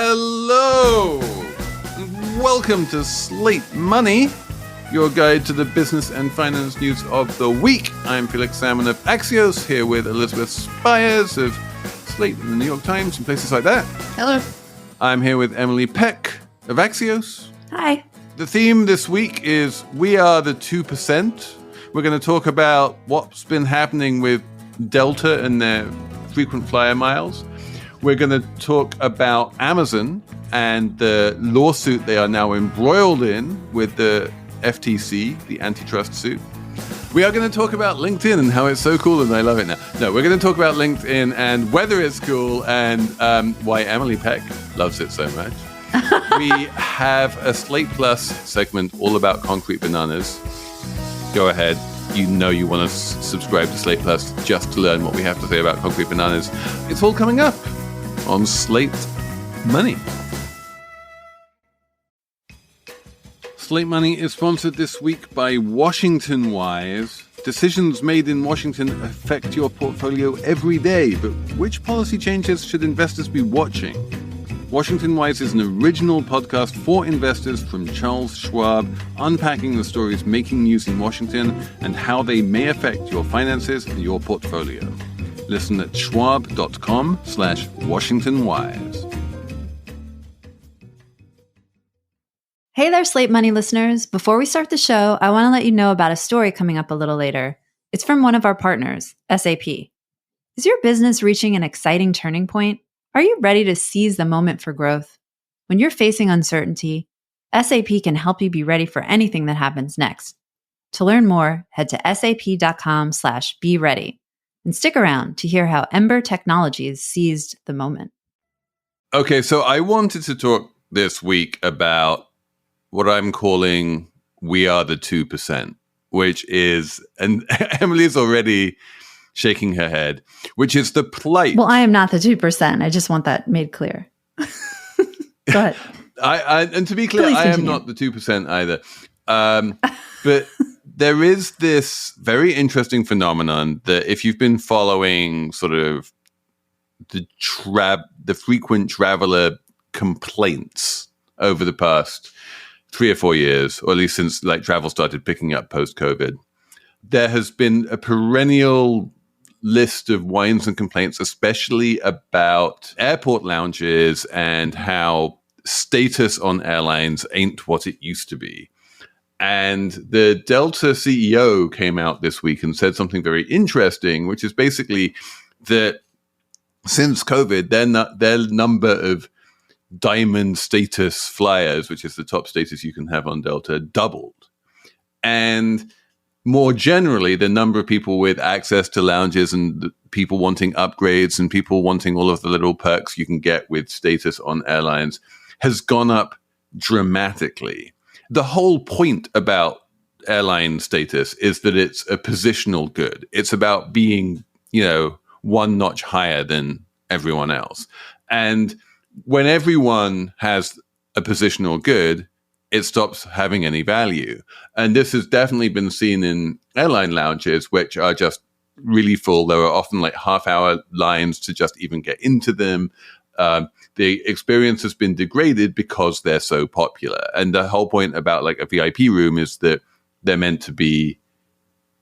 Hello! Welcome to Slate Money, your guide to the business and finance news of the week. I'm Felix Salmon of Axios, here with Elizabeth Spires of Slate and the New York Times and places like that. Hello. I'm here with Emily Peck of Axios. Hi. The theme this week is We Are the 2%. We're going to talk about what's been happening with Delta and their frequent flyer miles. We're going to talk about Amazon and the lawsuit they are now embroiled in with the FTC, the antitrust suit. We are going to talk about LinkedIn and how it's so cool and I love it now. No, we're going to talk about LinkedIn and whether it's cool and why Emily Peck loves it so much. We have a Slate Plus segment all about concrete bananas. Go ahead. You know you want to subscribe to Slate Plus just to learn what we have to say about concrete bananas. It's all coming up on Slate Money. Slate Money is sponsored this week by Washington Wise. Decisions made in Washington affect your portfolio every day, but which policy changes should investors be watching? Washington Wise is an original podcast for investors from Charles Schwab, unpacking the stories making news in Washington and how they may affect your finances and your portfolio. Listen at schwab.com/WashingtonWise. Hey there, Slate Money listeners. Before we start the show, I want to let you know about a story coming up a little later. It's from one of our partners, SAP. Is your business reaching an exciting turning point? Are you ready to seize the moment for growth? When you're facing uncertainty, SAP can help you be ready for anything that happens next. To learn more, head to sap.com/be-ready and stick around to hear how Ember Technologies seized the moment. Okay, so I wanted to talk this week about what I'm calling We Are the 2%, which is, and Emily's already shaking her head, which is the plight. Well, I am not the 2%. I just want that made clear. Go ahead. And to be clear, I am not the 2% either. But there is this very interesting phenomenon that if you've been following sort of the frequent traveler complaints over the past 3 or 4 years, or at least since like travel started picking up post-COVID, there has been a perennial list of whines and complaints, especially about airport lounges and how status on airlines ain't what it used to be. And the Delta CEO came out this week and said something very interesting, which is basically that since COVID, their number of diamond status flyers, which is the top status you can have on Delta, doubled. And more generally, the number of people with access to lounges and people wanting upgrades and people wanting all of the little perks you can get with status on airlines has gone up dramatically. The whole point about airline status is that it's a positional good. It's about being, one notch higher than everyone else. And when everyone has a positional good, it stops having any value. And this has definitely been seen in airline lounges, which are just really full. There are often like half-hour lines to just even get into them. The experience has been degraded because they're so popular. And the whole point about like a VIP room is that they're meant to be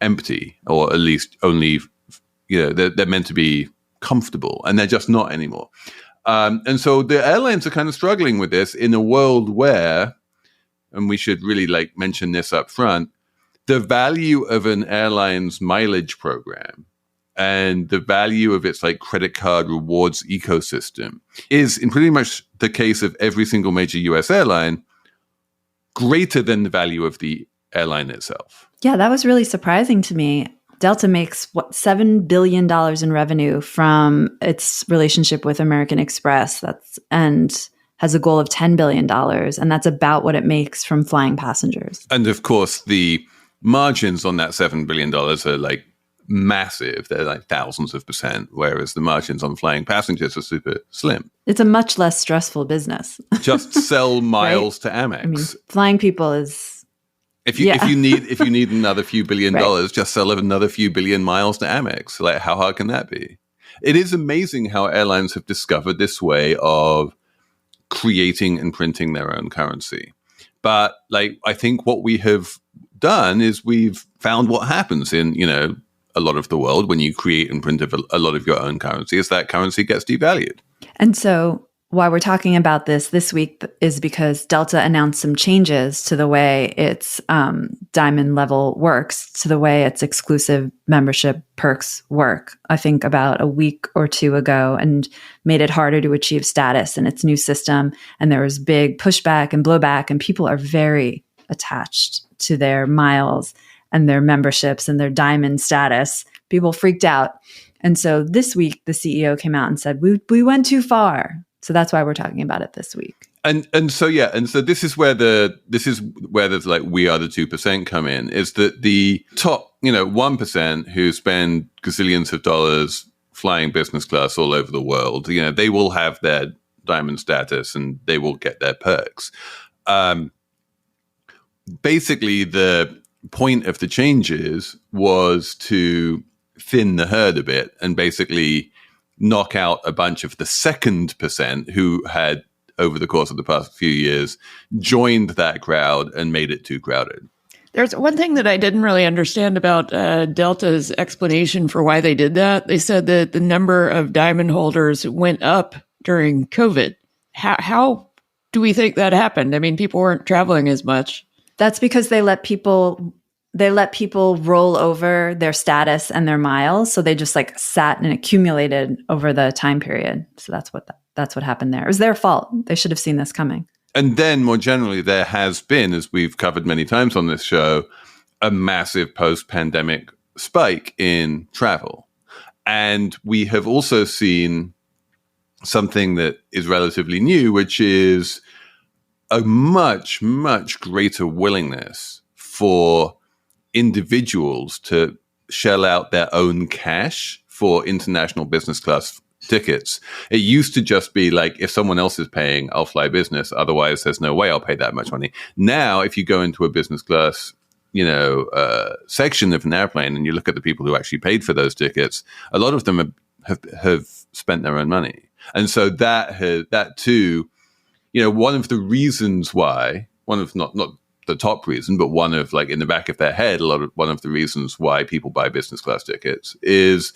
empty, or at least only, they're meant to be comfortable, and they're just not anymore. And so the airlines are kind of struggling with this in a world where, and we should really like mention this up front, the value of an airline's mileage program and the value of its like credit card rewards ecosystem is, in pretty much the case of every single major US airline, greater than the value of the airline itself. Yeah, that was really surprising to me. Delta makes $7 billion in revenue from its relationship with American Express. And has a goal of $10 billion. And that's about what it makes from flying passengers. And of course, the margins on that $7 billion are like massive. They're like thousands of percent, whereas the margins on flying passengers are super slim. It's a much less stressful business. Just sell miles to Amex. I mean, flying people is... If you need another few billion dollars, just sell another few billion miles to Amex. Like, how hard can that be? It is amazing how airlines have discovered this way of creating and printing their own currency. But like, I think what we have done is we've found what happens in, a lot of the world when you create and print a lot of your own currency is that currency gets devalued. And so why we're talking about this week is because Delta announced some changes to the way its diamond level works, to the way its exclusive membership perks work, I think about a week or two ago, and made it harder to achieve status in its new system. And there was big pushback and blowback, and people are very attached to their miles and their memberships and their diamond status. People freaked out. And so this week, the CEO came out and said, we went too far. So that's why we're talking about it this week. And so this is where there's like we are the 2% come in, is that the top 1% who spend gazillions of dollars flying business class all over the world, they will have their diamond status and they will get their perks. Basically, the point of the changes was to thin the herd a bit and basically knock out a bunch of the 2% who had, over the course of the past few years, joined that crowd and made it too crowded. There's one thing that I didn't really understand about Delta's explanation for why they did that. They said that the number of diamond holders went up during COVID. How do we think that happened? I mean, people weren't traveling as much. That's because they let people roll over their status and their miles. So they just like sat and accumulated over the time period. So that's what happened there. It was their fault. They should have seen this coming. And then more generally, there has been, as we've covered many times on this show, a massive post-pandemic spike in travel. And we have also seen something that is relatively new, which is a much, much greater willingness for individuals to shell out their own cash for international business class tickets. It used to just be like, if someone else is paying, I'll fly business. Otherwise, there's no way I'll pay that much money. Now, if you go into a business class, section of an airplane and you look at the people who actually paid for those tickets, a lot of them have spent their own money. And so that too, one of the reasons why, not the top reason, but one of, like, in the back of their head, one of the reasons why people buy business class tickets is,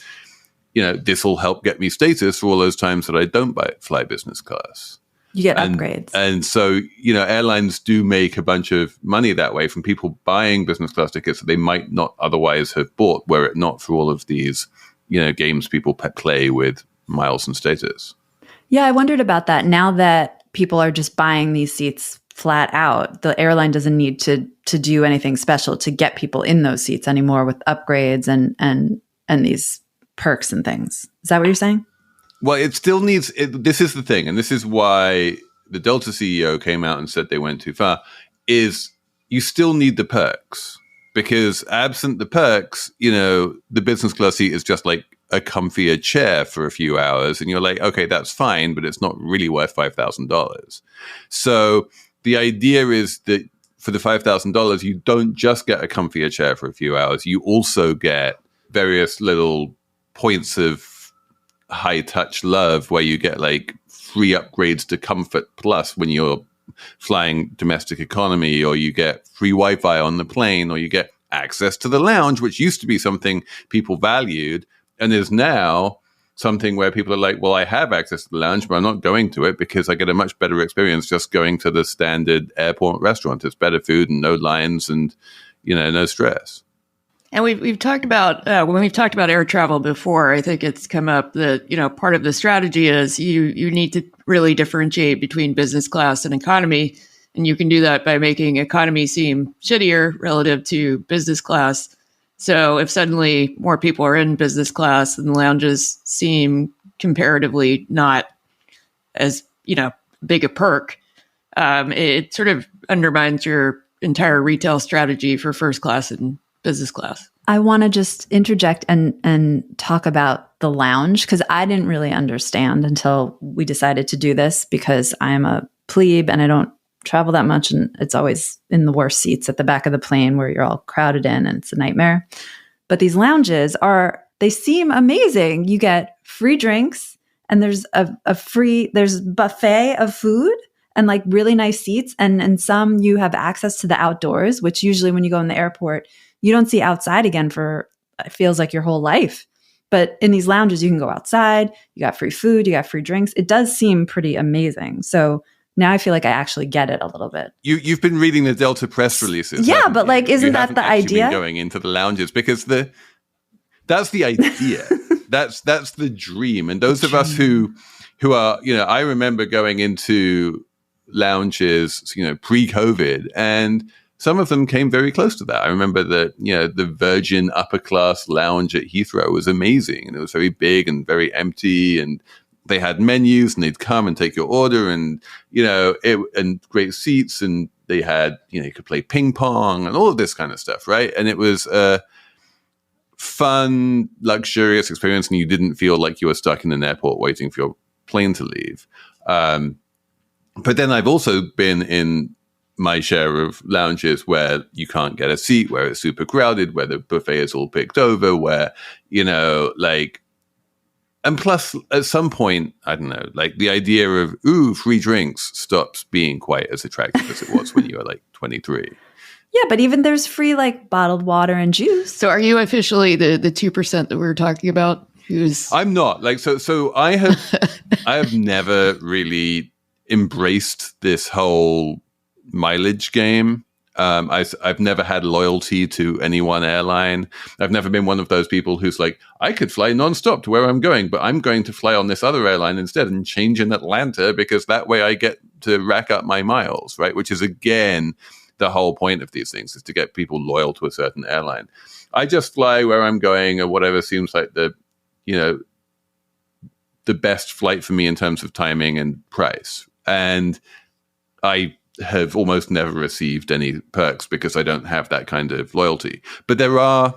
this will help get me status for all those times that I don't fly business class. You get upgrades. And so, airlines do make a bunch of money that way from people buying business class tickets that they might not otherwise have bought, were it not for all of these, games people play with miles and status. Yeah, I wondered about that. Now that people are just buying these seats flat out, the airline doesn't need to do anything special to get people in those seats anymore with upgrades and these perks and things. Is that what you're saying? Well, it still needs, this is the thing, and this is why the Delta CEO came out and said they went too far, is you still need the perks. Because absent the perks, the business class seat is just like a comfier chair for a few hours. And you're like, okay, that's fine, but it's not really worth $5,000. So the idea is that for the $5,000, you don't just get a comfier chair for a few hours. You also get various little points of high touch love where you get like free upgrades to Comfort Plus when you're flying domestic economy, or you get free Wi-Fi on the plane, or you get access to the lounge, which used to be something people valued and is now something where people are like, well, I have access to the lounge, but I'm not going to it because I get a much better experience just going to the standard airport restaurant. It's better food and no lines and, no stress. And we've talked about, when we've talked about air travel before, I think it's come up that, part of the strategy is you need to really differentiate between business class and economy. And you can do that by making economy seem shittier relative to business class. So if suddenly more people are in business class and the lounges seem comparatively not as, big a perk, it sort of undermines your entire retail strategy for first class and business class. I want to just interject and talk about the lounge, because I didn't really understand until we decided to do this, because I'm a plebe and I don't travel that much, and it's always in the worst seats at the back of the plane where you're all crowded in and it's a nightmare. But these lounges they seem amazing. You get free drinks and there's a buffet of food. and like really nice seats. And some you have access to the outdoors, which usually when you go in the airport, you don't see outside again for, it feels like your whole life. But in these lounges, you can go outside, you got free food, you got free drinks. It does seem pretty amazing. So now I feel like I actually get it a little bit. You've been reading the Delta press releases. Yeah, but like, isn't that the idea? Been going into the lounges because that's the idea. that's the dream. And those of us who are, I remember going into lounges, pre-COVID, and some of them came very close to that. I remember that, the Virgin upper class lounge at Heathrow was amazing, and it was very big and very empty, and they had menus, and they'd come and take your order, and and great seats, and they had you could play ping pong and all of this kind of stuff, right? And it was a fun, luxurious experience, and you didn't feel like you were stuck in an airport waiting for your plane to leave. But then I've also been in my share of lounges where you can't get a seat, where it's super crowded, where the buffet is all picked over, where and plus, at some point, I don't know, like the idea of, free drinks stops being quite as attractive as it was when you were like 23. Yeah, but even there's free like bottled water and juice. So are you officially the 2% that we were talking about? I'm not. Like, so I have never really embraced this whole mileage game. I've never had loyalty to any one airline. I've never been one of those people who's like, I could fly nonstop to where I'm going, but I'm going to fly on this other airline instead and change in Atlanta because that way I get to rack up my miles, right? Which is, again, the whole point of these things, is to get people loyal to a certain airline. I just fly where I'm going, or whatever seems like the best flight for me in terms of timing and price. And I have almost never received any perks because I don't have that kind of loyalty. But there are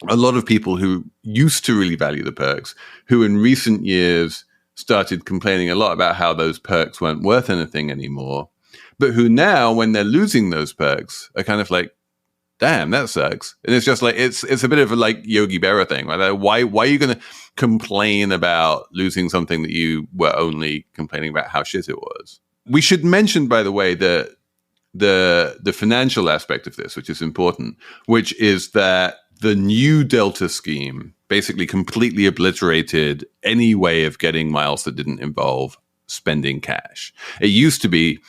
a lot of people who used to really value the perks, who in recent years started complaining a lot about how those perks weren't worth anything anymore, but who now, when they're losing those perks, are kind of like, damn, that sucks. And it's just like, it's a bit of a like Yogi Berra thing, right? Why are you going to complain about losing something that you were only complaining about how shit it was? We should mention, by the way, the financial aspect of this, which is important, which is that the new Delta scheme basically completely obliterated any way of getting miles that didn't involve spending cash. It used to be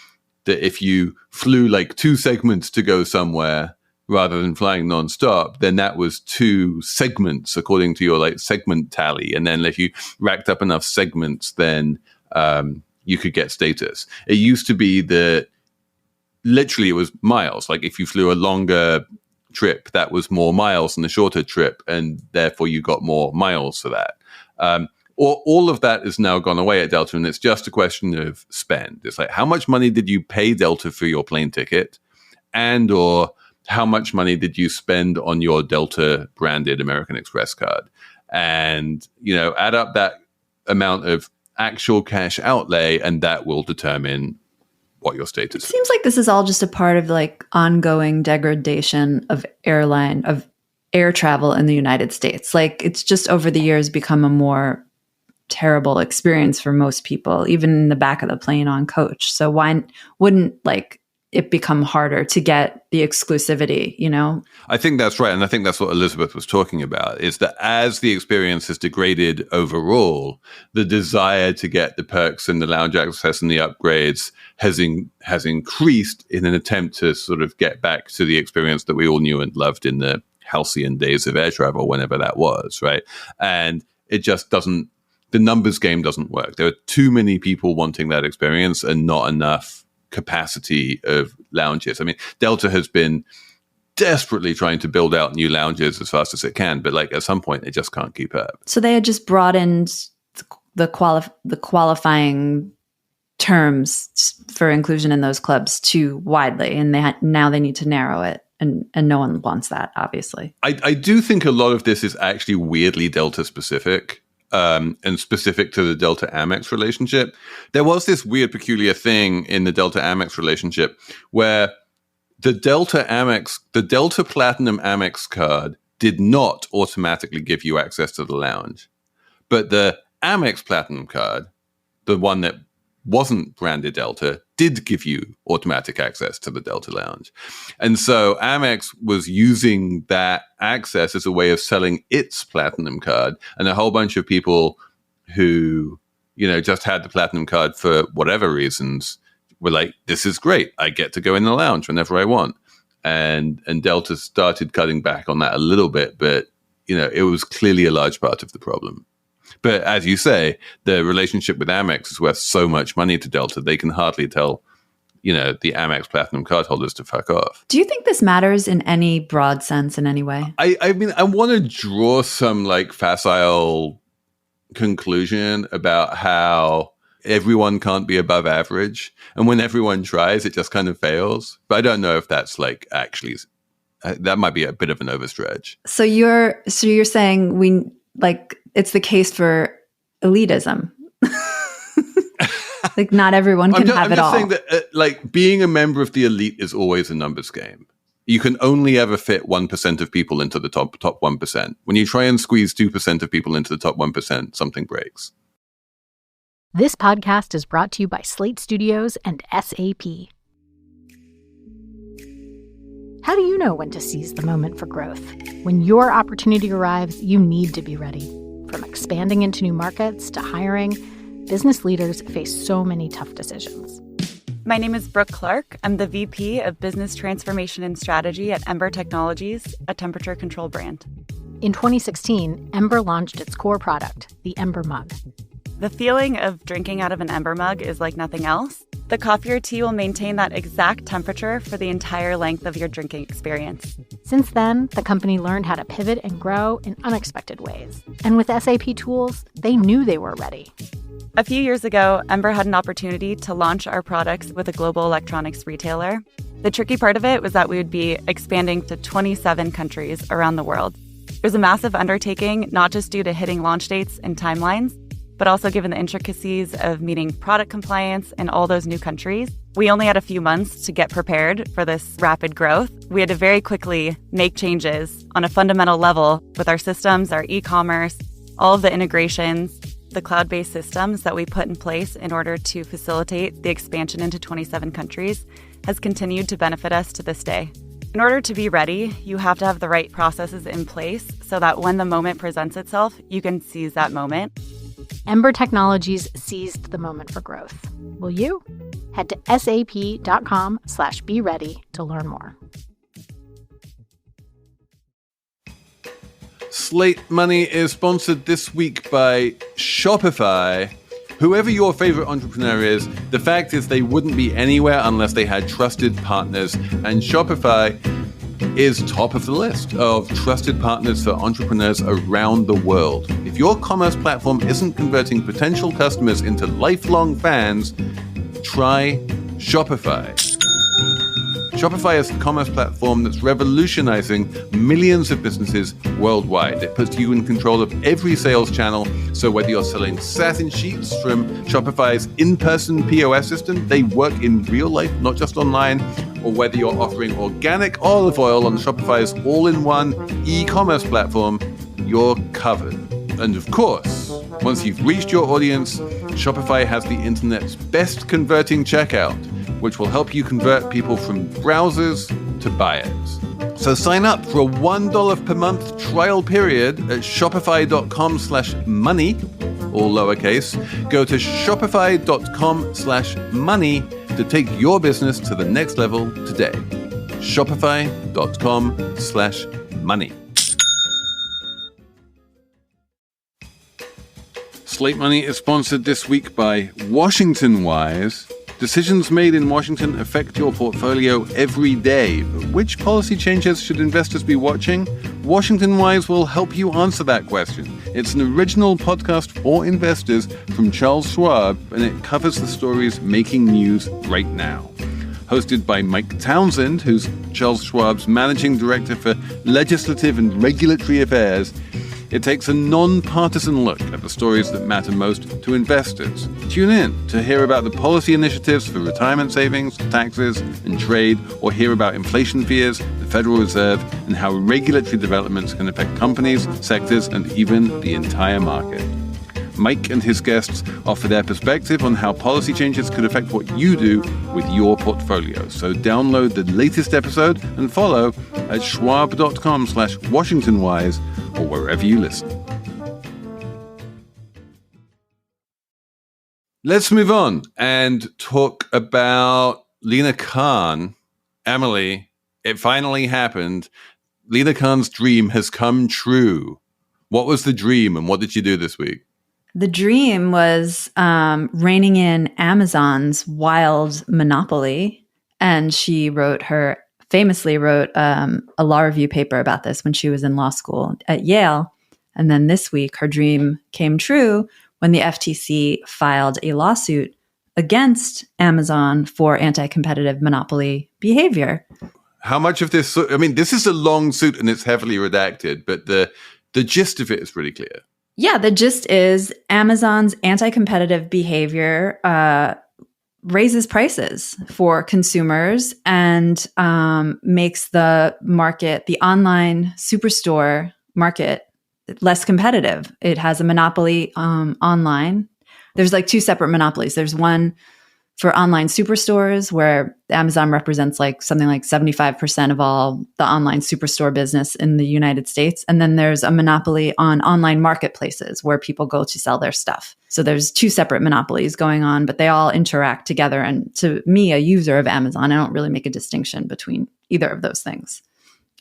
that if you flew like 2 segments to go somewhere rather than flying nonstop, then that was 2 segments according to your like segment tally. And then if you racked up enough segments, then you could get status. It used to be that literally it was miles. Like if you flew a longer trip, that was more miles than the shorter trip, and therefore you got more miles for that. All of that has now gone away at Delta, and it's just a question of spend. It's like, how much money did you pay Delta for your plane ticket, and or how much money did you spend on your Delta branded American Express card? And, add up that amount of actual cash outlay, and that will determine what your status is. It seems like this is all just a part of like ongoing degradation of air travel in the United States. Like it's just over the years become a more terrible experience for most people, even in the back of the plane on coach. So why wouldn't like it become harder to get the exclusivity, I think that's right. And I think that's what Elizabeth was talking about, is that as the experience has degraded overall, the desire to get the perks and the lounge access and the upgrades has increased in an attempt to sort of get back to the experience that we all knew and loved in the halcyon days of air travel, whenever that was, right? And it just doesn't, the numbers game doesn't work. There are too many people wanting that experience and not enough capacity of lounges. I mean, Delta has been desperately trying to build out new lounges as fast as it can, but like at some point it just can't keep up. So they had just broadened the qualifying terms for inclusion in those clubs too widely, and now they need to narrow it, and no one wants that, obviously. I do think a lot of this is actually weirdly Delta specific. And specific to the Delta Amex relationship. There was this weird, peculiar thing in the Delta Amex relationship where the Delta Platinum Amex card did not automatically give you access to the lounge. But the Amex Platinum card, the one that wasn't branded Delta did give you automatic access to the Delta Lounge. And so Amex was using that access as a way of selling its Platinum card. And a whole bunch of people who, just had the Platinum card for whatever reasons were like, this is great. I get to go in the lounge whenever I want. And Delta started cutting back on that a little bit, but, it was clearly a large part of the problem. But as you say, the relationship with Amex is worth so much money to Delta, they can hardly tell, the Amex Platinum cardholders to fuck off. Do you think this matters in any broad sense in any way? I mean, I want to draw some facile conclusion about how everyone can't be above average. And when everyone tries, it just kind of fails. But I don't know if that's actually, that might be a bit of an overstretch. So you're saying it's the case for elitism. Not everyone can have it all. I'm just saying that being a member of the elite is always a numbers game. You can only ever fit 1% of people into the top 1%. When you try and squeeze 2% of people into the top 1%, something breaks. This podcast is brought to you by Slate Studios and SAP. How do you know when to seize the moment for growth? When your opportunity arrives, you need to be ready. From expanding into new markets to hiring, business leaders face so many tough decisions. My name is Brooke Clark. I'm the VP of Business Transformation and Strategy at Ember Technologies, a temperature control brand. In 2016, Ember launched its core product, the Ember Mug. The feeling of drinking out of an Ember mug is like nothing else. The coffee or tea will maintain that exact temperature for the entire length of your drinking experience. Since then, the company learned how to pivot and grow in unexpected ways. And with SAP tools, they knew they were ready. A few years ago, Ember had an opportunity to launch our products with a global electronics retailer. The tricky part of it was that we would be expanding to 27 countries around the world. It was a massive undertaking, not just due to hitting launch dates and timelines, but also given the intricacies of meeting product compliance in all those new countries. We only had a few months to get prepared for this rapid growth. We had to very quickly make changes on a fundamental level with our systems, our e-commerce, all of the integrations, the cloud-based systems that we put in place in order to facilitate the expansion into 27 countries has continued to benefit us to this day. In order to be ready, you have to have the right processes in place so that when the moment presents itself, you can seize that moment. Ember Technologies seized the moment for growth. Will you? Head to sap.com/be ready to learn more. Slate Money is sponsored this week by Shopify. Whoever your favorite entrepreneur is, the fact is they wouldn't be anywhere unless they had trusted partners. And Shopify is top of the list of trusted partners for entrepreneurs around the world. If your commerce platform isn't converting potential customers into lifelong fans, try Shopify. Shopify is the commerce platform that's revolutionizing millions of businesses worldwide. It puts you in control of every sales channel. So whether you're selling satin sheets from Shopify's in-person POS system, they work in real life, not just online, or whether you're offering organic olive oil on Shopify's all-in-one e-commerce platform, you're covered. And of course, once you've reached your audience, Shopify has the internet's best converting checkout, which will help you convert people from browsers to buyers. So sign up for a $1 per month trial period at shopify.com/money, all lowercase. Go to shopify.com/money to take your business to the next level today. Shopify.com/money. Slate Money is sponsored this week by Washington Wise. Decisions made in Washington affect your portfolio every day. But which policy changes should investors be watching? Washington Wise will help you answer that question. It's an original podcast for investors from Charles Schwab, and it covers the stories making news right now. Hosted by Mike Townsend, who's Charles Schwab's managing director for legislative and regulatory affairs, it takes a non-partisan look at the stories that matter most to investors. Tune in to hear about the policy initiatives for retirement savings, taxes, and trade, or hear about inflation fears, the Federal Reserve, and how regulatory developments can affect companies, sectors, and even the entire market. Mike and his guests offer their perspective on how policy changes could affect what you do with your portfolio. So download the latest episode and follow at schwab.com/WashingtonWise or wherever you listen. Let's move on and talk about Lina Khan. Emily, it finally happened. Lina Khan's dream has come true. What was the dream and what did you do this week? The dream was reining in Amazon's wild monopoly. And she famously wrote a law review paper about this when she was in law school at Yale. And then this week, her dream came true when the FTC filed a lawsuit against Amazon for anti-competitive monopoly behavior. How much of this, I mean, this is a long suit and it's heavily redacted, but the gist of it is pretty clear. Yeah, the gist is Amazon's anti-competitive behavior raises prices for consumers and makes the online superstore market less competitive. It has a monopoly online. There's like two separate monopolies. There's one for online superstores where Amazon represents like something like 75% of all the online superstore business in the United States. And then there's a monopoly on online marketplaces where people go to sell their stuff. So there's two separate monopolies going on, but they all interact together. And to me, a user of Amazon, I don't really make a distinction between either of those things.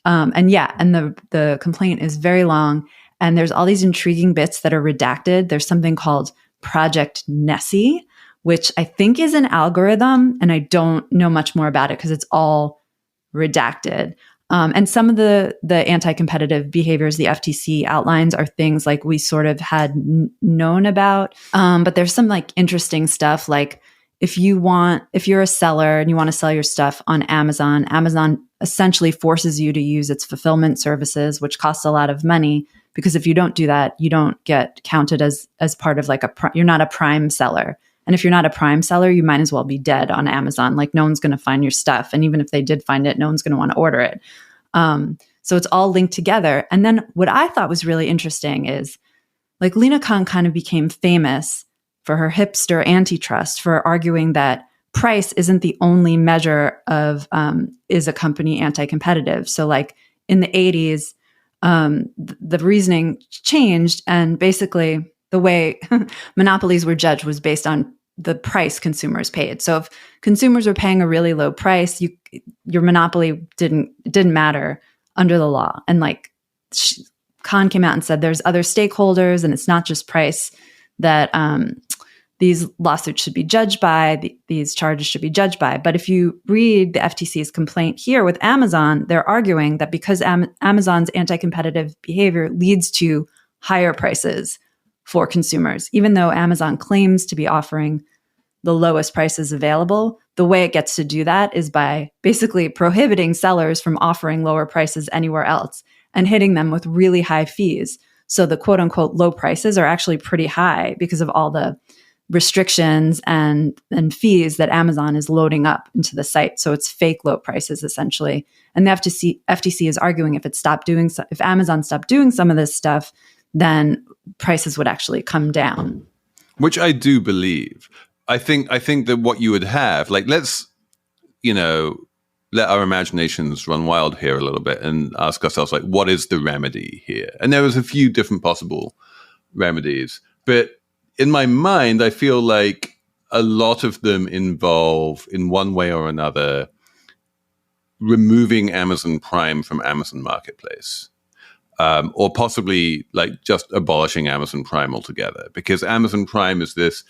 And the complaint is very long. And there's all these intriguing bits that are redacted. There's something called Project Nessie, which I think is an algorithm. And I don't know much more about it because it's all redacted. And some of the anti-competitive behaviors the FTC outlines are things like we sort of had known about. But there's some like interesting stuff like if you're a seller and you want to sell your stuff on Amazon, Amazon essentially forces you to use its fulfillment services, which costs a lot of money. Because if you don't do that, you don't get counted as part of like you're not a prime seller. And if you're not a prime seller, you might as well be dead on Amazon. Like no one's going to find your stuff. And even if they did find it, no one's going to want to order it. So it's all linked together. And then what I thought was really interesting is like Lina Khan kind of became famous for her hipster antitrust, for arguing that price isn't the only measure of is a company anti-competitive. So like in the 80s, the reasoning changed, and basically the way monopolies were judged was based on the price consumers paid. So if consumers were paying a really low price, your monopoly didn't matter under the law. And like Khan came out and said, there's other stakeholders, and it's not just price that these lawsuits should be judged by, these charges should be judged by. But if you read the FTC's complaint here with Amazon, they're arguing that because Amazon's anti-competitive behavior leads to higher prices for consumers, even though Amazon claims to be offering the lowest prices available, the way it gets to do that is by basically prohibiting sellers from offering lower prices anywhere else and hitting them with really high fees. So the quote unquote low prices are actually pretty high because of all the restrictions and fees that Amazon is loading up into the site. So it's fake low prices essentially. And the FTC is arguing if Amazon stopped doing some of this stuff, then prices would actually come down. Which I do believe. I think that what you would have, like, let's, let our imaginations run wild here a little bit and ask ourselves, like, what is the remedy here? And there was a few different possible remedies, but in my mind, I feel like a lot of them involve, in one way or another, removing Amazon Prime from Amazon Marketplace. Or possibly like just abolishing Amazon Prime altogether, because Amazon Prime is this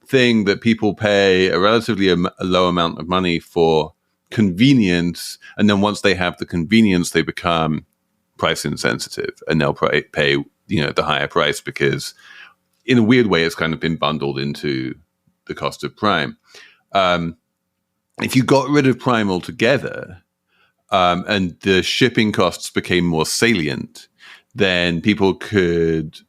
thing that people pay a relatively low amount of money for convenience. And then once they have the convenience, they become price insensitive and they'll pay, the higher price because in a weird way, it's kind of been bundled into the cost of Prime. If you got rid of Prime altogether, and the shipping costs became more salient, then people could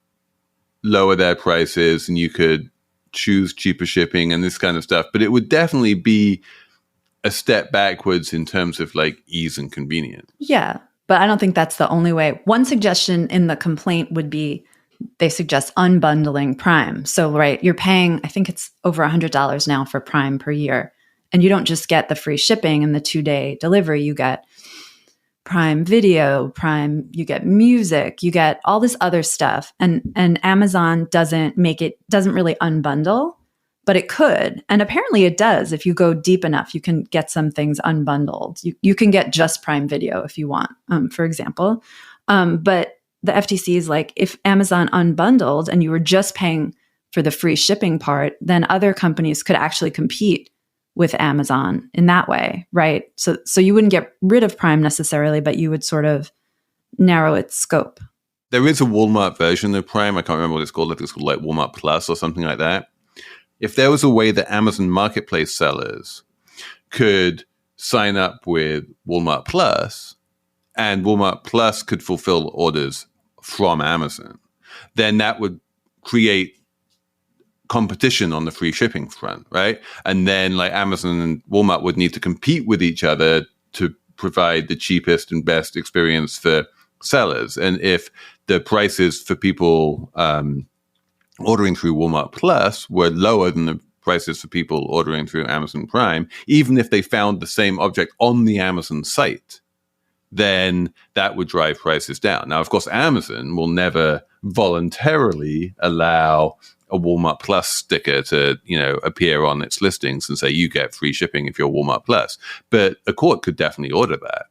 lower their prices and you could choose cheaper shipping and this kind of stuff. But it would definitely be a step backwards in terms of like ease and convenience. Yeah, but I don't think that's the only way. One suggestion in the complaint would be they suggest unbundling Prime. So, right, you're paying, I think it's over $100 now for Prime per year. And you don't just get the free shipping and the 2-day delivery. You get Prime Video, Prime, you get music, you get all this other stuff. And Amazon doesn't really unbundle, but it could. And apparently it does. If you go deep enough, you can get some things unbundled. You can get just Prime Video if you want, for example. But the FTC is like, if Amazon unbundled and you were just paying for the free shipping part, then other companies could actually compete with Amazon in that way, right? So you wouldn't get rid of Prime necessarily, but you would sort of narrow its scope. There is a Walmart version of Prime. I can't remember what it's called. It's called like Walmart Plus or something like that. If there was a way that Amazon Marketplace sellers could sign up with Walmart Plus and Walmart Plus could fulfill orders from Amazon, then that would create competition on the free shipping front, right? And then like Amazon and Walmart would need to compete with each other to provide the cheapest and best experience for sellers. And if the prices for people ordering through Walmart Plus were lower than the prices for people ordering through Amazon Prime, even if they found the same object on the Amazon site, then that would drive prices down. Now, of course, Amazon will never voluntarily allow a Walmart Plus sticker to, appear on its listings and say you get free shipping if you're Walmart Plus. But a court could definitely order that.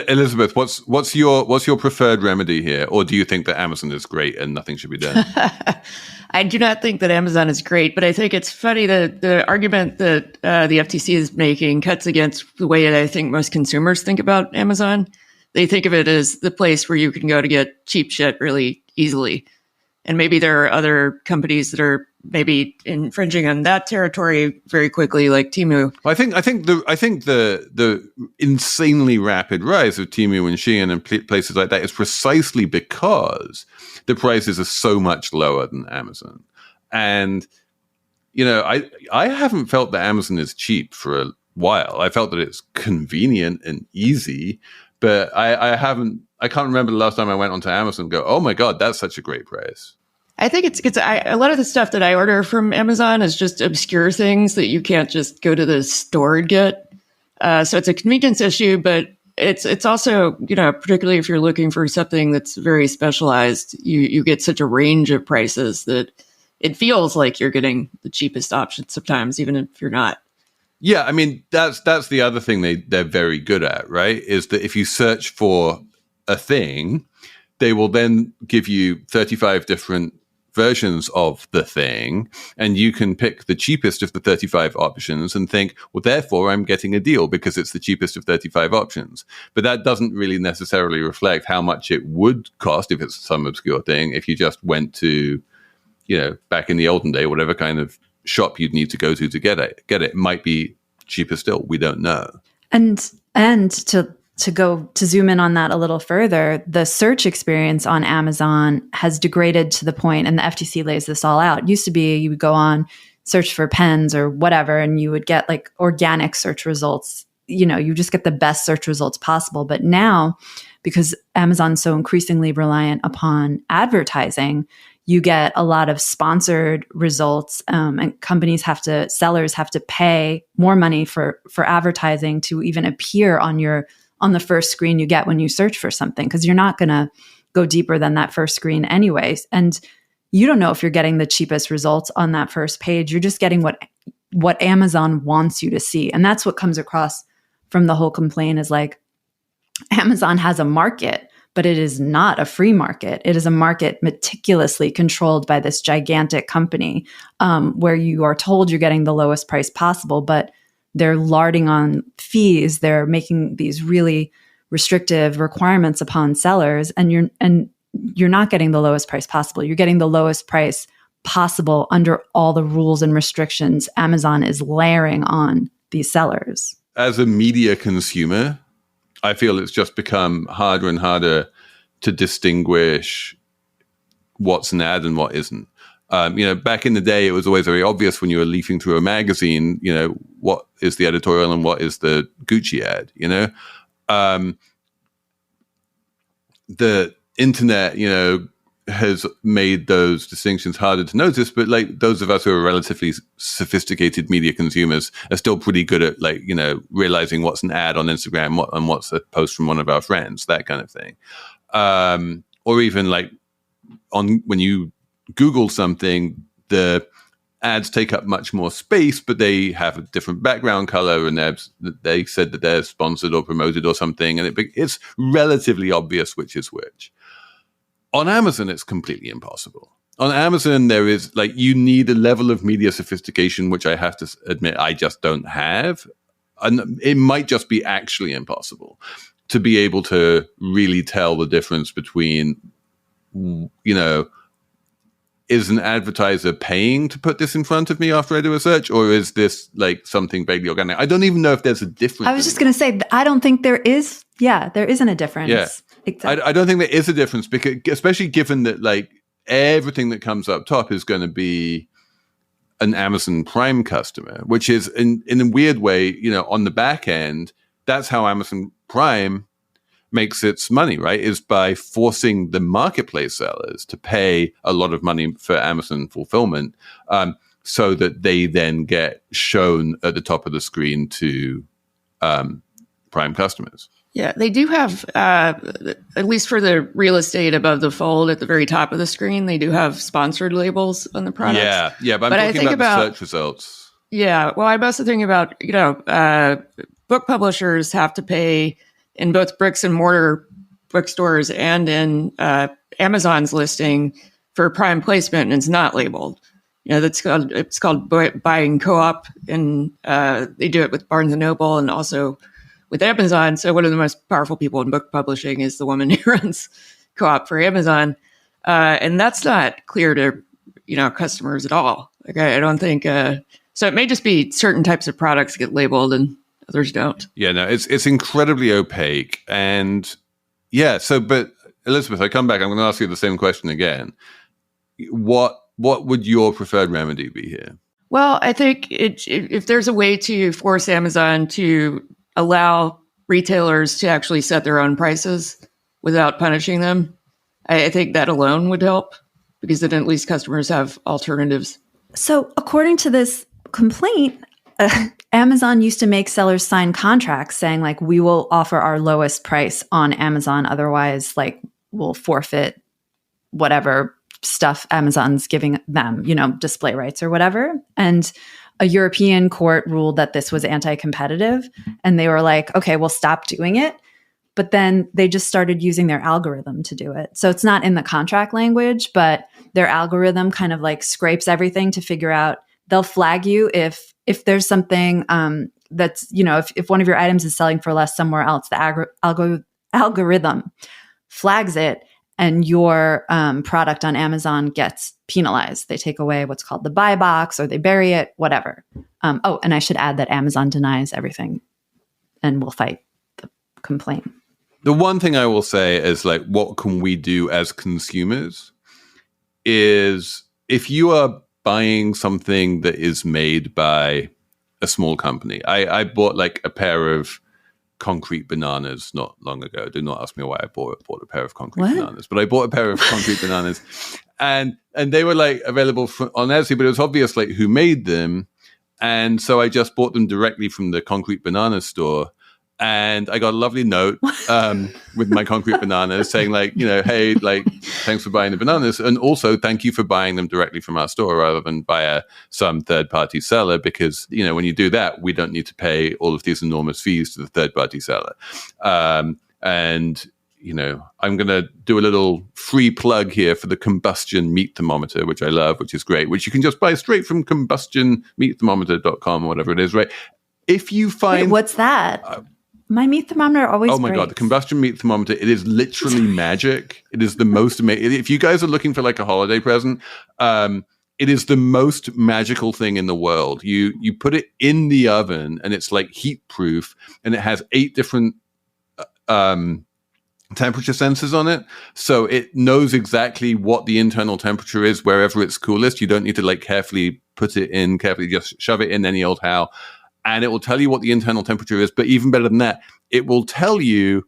Elizabeth, what's your preferred remedy here, or do you think that Amazon is great and nothing should be done? I do not think that Amazon is great, but I think it's funny that the argument that the FTC is making cuts against the way that I think most consumers think about Amazon. They think of it as the place where you can go to get cheap shit really easily. And maybe there are other companies that are maybe infringing on that territory very quickly, like Temu. I think the insanely rapid rise of Temu and Shein and places like that is precisely because the prices are so much lower than Amazon. And I haven't felt that Amazon is cheap for a while. I felt that it's convenient and easy, but I can't remember the last time I went onto Amazon and go, oh my God, that's such a great price. I think a lot of the stuff that I order from Amazon is just obscure things that you can't just go to the store and get. So it's a convenience issue, but it's also, particularly if you're looking for something that's very specialized, you get such a range of prices that it feels like you're getting the cheapest option sometimes, even if you're not. Yeah, I mean, that's the other thing they're very good at, right? Is that if you search for a thing, they will then give you 35 different versions of the thing, and you can pick the cheapest of the 35 options and think, well, therefore I'm getting a deal because it's the cheapest of 35 options. But that doesn't really necessarily reflect how much it would cost if it's some obscure thing, if you just went to, back in the olden day, whatever kind of shop you'd need to go to get it. It might be cheaper still. We don't know. And to zoom in on that a little further, the search experience on Amazon has degraded to the point, and the FTC lays this all out. It used to be you would go on, search for pens or whatever, and you would get like organic search results. You just get the best search results possible. But now, because Amazon's so increasingly reliant upon advertising, you get a lot of sponsored results, and sellers have to pay more money for advertising to even appear on the first screen you get when you search for something, because you're not going to go deeper than that first screen anyways. And you don't know if you're getting the cheapest results on that first page. You're just getting what Amazon wants you to see. And that's what comes across from the whole complaint is like, Amazon has a market, but it is not a free market. It is a market meticulously controlled by this gigantic company, where you are told you're getting the lowest price possible, but they're larding on fees. They're making these really restrictive requirements upon sellers, and you're not getting the lowest price possible. You're getting the lowest price possible under all the rules and restrictions Amazon is layering on these sellers. As a media consumer, I feel it's just become harder and harder to distinguish what's an ad and what isn't. Back in the day, it was always very obvious when you were leafing through a magazine, what is the editorial and what is the Gucci ad, The internet, has made those distinctions harder to notice, but like those of us who are relatively sophisticated media consumers are still pretty good at like, you know, realizing what's an ad on Instagram and what's a post from one of our friends, that kind of thing. Or even like when you Google something, the ads take up much more space, but they have a different background color, and they said that they're sponsored or promoted or something, and it's relatively obvious which is which. On Amazon, it's completely impossible. On Amazon, there is like, you need a level of media sophistication, which I have to admit I just don't have. And it might just be actually impossible to be able to really tell the difference between, you know, is an advertiser paying to put this in front of me after I do a search, or is this like something vaguely organic? I don't even know if there's a difference. I was just going to say, I don't think there is. Yeah, there isn't a difference. Yeah. Exactly. I don't think there is a difference, because especially given that like everything that comes up top is going to be an Amazon Prime customer, which is in a weird way, you know, on the back end, that's how Amazon Prime makes its money, right? Is by forcing the marketplace sellers to pay a lot of money for Amazon fulfillment, so that they then get shown at the top of the screen to Prime customers. Yeah, they do have, at least for the real estate above the fold at the very top of the screen, they do have sponsored labels on the products. Yeah, but I'm talking about the search results. Yeah, well, I'm also thinking about, you know, book publishers have to pay in both bricks and mortar bookstores and in Amazon's listing for Prime placement, and it's not labeled. You know, it's called buying co-op, and they do it with Barnes and Noble and also with Amazon. So one of the most powerful people in book publishing is the woman who runs co-op for Amazon. And that's not clear to, you know, customers at all. Like, I don't think, so it may just be certain types of products get labeled and others don't. Yeah, no, it's incredibly opaque. And yeah, but Elizabeth, I come back, I'm going to ask you the same question again. What would your preferred remedy be here? Well, I think if there's a way to force Amazon to allow retailers to actually set their own prices without punishing them, I think that alone would help, because then at least customers have alternatives. So according to this complaint, Amazon used to make sellers sign contracts saying like, we will offer our lowest price on Amazon. Otherwise, like, we'll forfeit whatever stuff Amazon's giving them, you know, display rights or whatever. And a European court ruled that this was anti-competitive, and they were like, okay, we'll stop doing it. But then they just started using their algorithm to do it. So it's not in the contract language, but their algorithm kind of like scrapes everything to figure out, they'll flag you if there's something that's, you know, if one of your items is selling for less somewhere else, the algorithm flags it, and your product on Amazon gets penalized. They take away what's called the buy box, or they bury it, whatever. And I should add that Amazon denies everything and will fight the complaint. The one thing I will say is, like, what can we do as consumers is, if you are buying something that is made by a small company. I bought like a pair of concrete bananas not long ago. Do not ask me why I bought a pair of concrete bananas, but I bought a pair of concrete bananas, and they were like available on Etsy, but it was obvious like who made them, and so I just bought them directly from the concrete banana store. And I got a lovely note with my concrete bananas saying, like, you know, hey, like, thanks for buying the bananas. And also, thank you for buying them directly from our store rather than via some third-party seller, because, you know, when you do that, we don't need to pay all of these enormous fees to the third-party seller. And, you know, I'm going to do a little free plug here for the combustion meat thermometer, which I love, which is great, which you can just buy straight from combustionmeatthermometer.com or whatever it is, right? If you find... Wait, what's that? My meat thermometer always Oh my breaks. God, the combustion meat thermometer, it is literally magic. It is the most amazing. If you guys are looking for like a holiday present, it is the most magical thing in the world. You put it in the oven and it's like heat proof, and it has 8 different temperature sensors on it. So it knows exactly what the internal temperature is wherever it's coolest. You don't need to like carefully put it in, just shove it in any old how. And it will tell you what the internal temperature is. But even better than that, it will tell you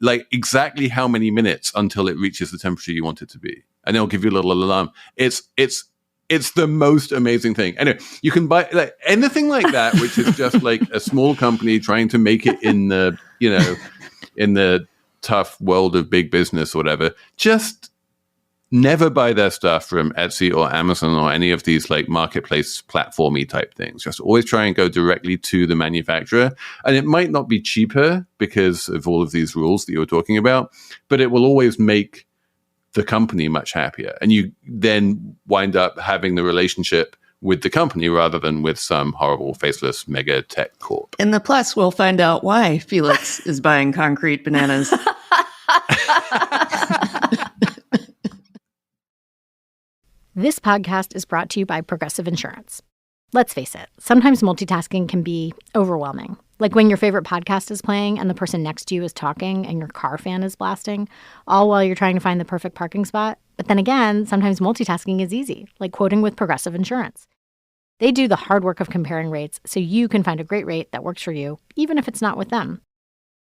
like exactly how many minutes until it reaches the temperature you want it to be, and it'll give you a little alarm. It's the most amazing thing. Anyway, you can buy like anything like that, which is just like a small company trying to make it in the, you know, in the tough world of big business or whatever. Just never buy their stuff from Etsy or Amazon or any of these like marketplace platformy type things. Just always try and go directly to the manufacturer. And it might not be cheaper because of all of these rules that you were talking about, but it will always make the company much happier. And you then wind up having the relationship with the company rather than with some horrible faceless mega tech corp. In the Plus, we'll find out why Felix is buying concrete bananas. This podcast is brought to you by Progressive Insurance. Let's face it, sometimes multitasking can be overwhelming. Like when your favorite podcast is playing and the person next to you is talking and your car fan is blasting, all while you're trying to find the perfect parking spot. But then again, sometimes multitasking is easy, like quoting with Progressive Insurance. They do the hard work of comparing rates so you can find a great rate that works for you, even if it's not with them.